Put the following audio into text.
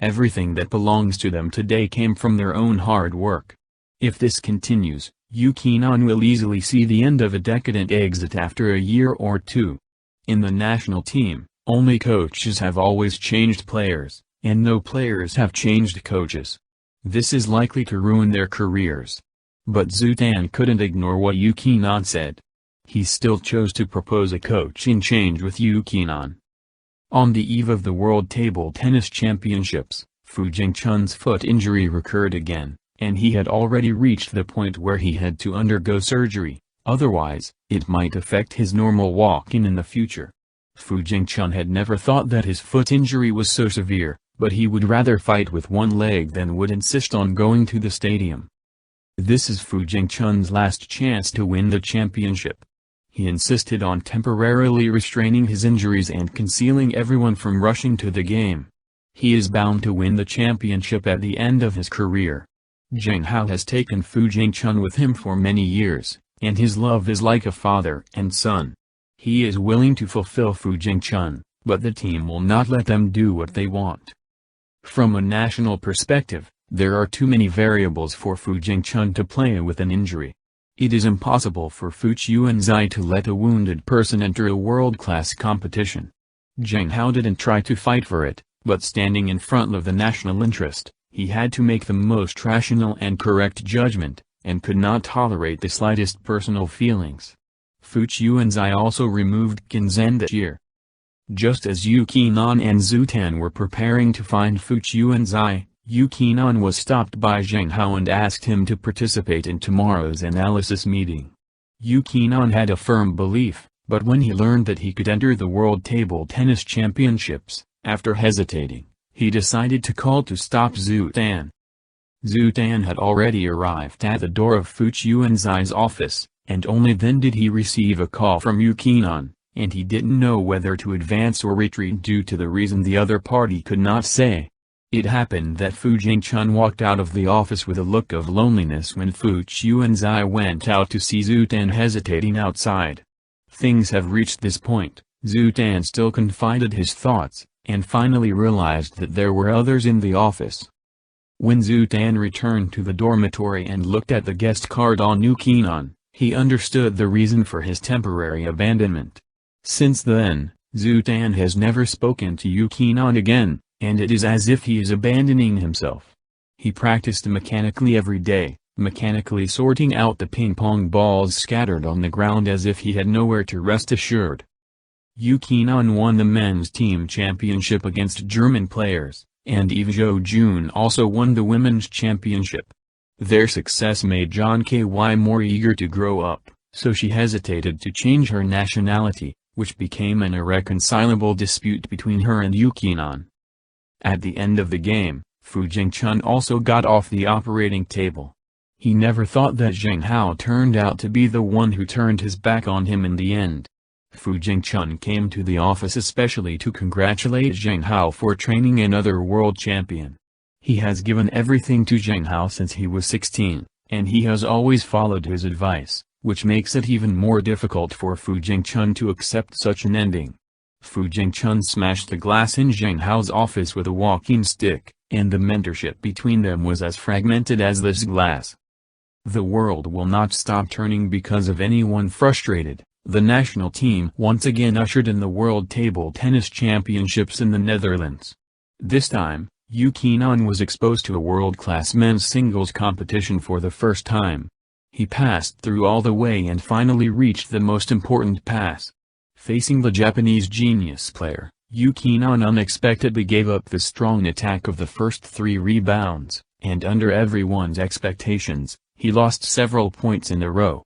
Everything that belongs to them today came from their own hard work. If this continues, Yuki-nan will easily see the end of a decadent exit after a year or two. In the national team, only coaches have always changed players, and no players have changed coaches. This is likely to ruin their careers. But Zutan couldn't ignore what Yuki-nan said. He still chose to propose a coaching change with Yuki-nan. On the eve of the World Table Tennis Championships, Fu Jingchun's foot injury recurred again, and he had already reached the point where he had to undergo surgery, otherwise, it might affect his normal walking in the future. Fu Jingchun had never thought that his foot injury was so severe, but he would rather fight with one leg than would insist on going to the stadium. This is Fu Jingchun's last chance to win the championship. He insisted on temporarily restraining his injuries and concealing everyone from rushing to the game. He is bound to win the championship at the end of his career. Zheng Hao has taken Fu Jingchun with him for many years, and his love is like a father and son. He is willing to fulfill Fu Jingchun, but the team will not let them do what they want. From a national perspective, there are too many variables for Fu Jingchun to play with an injury. It is impossible for Fu Chuanzai to let a wounded person enter a world-class competition. Zheng Hao didn't try to fight for it, but standing in front of the national interest, he had to make the most rational and correct judgment, and could not tolerate the slightest personal feelings. Fu Chuanzai also removed Ginzen that year. Just as Yuki-nan and Zutan were preparing to find Fu Chuanzai, Yuki-nan was stopped by Zheng Hao and asked him to participate in tomorrow's analysis meeting. Yuki-nan had a firm belief, but when he learned that he could enter the World Table Tennis Championships, after hesitating, he decided to call to stop Zutan. Zutan had already arrived at the door of Fu Chuanzai's office, and only then did he receive a call from Yuki-nan, and he didn't know whether to advance or retreat due to the reason the other party could not say. It happened that Fu Jingchun walked out of the office with a look of loneliness when Fu Chuanzai went out to see Zutan hesitating outside. Things have reached this point, Zutan still confided his thoughts, and finally realized that there were others in the office. When Zutan returned to the dormitory and looked at the guest card on Yuki-nan, he understood the reason for his temporary abandonment. Since then, Zutan has never spoken to Yuki-nan again, and it is as if he is abandoning himself. He practiced mechanically every day, mechanically sorting out the ping-pong balls scattered on the ground as if he had nowhere to rest assured. Yuki-nan won the men's team championship against German players, and Eve Zhou-jun also won the women's championship. Their success made John Ky more eager to grow up, so she hesitated to change her nationality, which became an irreconcilable dispute between her and Yuki-nan. At the end of the game, Fu Jingchun also got off the operating table. He never thought that Zheng Hao turned out to be the one who turned his back on him in the end. Fu Jingchun came to the office especially to congratulate Zheng Hao for training another world champion. He has given everything to Zheng Hao since he was 16, and he has always followed his advice, which makes it even more difficult for Fu Jingchun to accept such an ending. Fu Jingchun smashed the glass in Zheng Hao's office with a walking stick, and the mentorship between them was as fragmented as this glass. The world will not stop turning because of anyone frustrated. The national team once again ushered in the World Table Tennis Championships in the Netherlands. This time, Yuki-nan was exposed to a world-class men's singles competition for the first time. He passed through all the way and finally reached the most important pass. Facing the Japanese genius player, Yuki-nan unexpectedly gave up the strong attack of the first 3 rebounds, and under everyone's expectations, he lost several points in a row.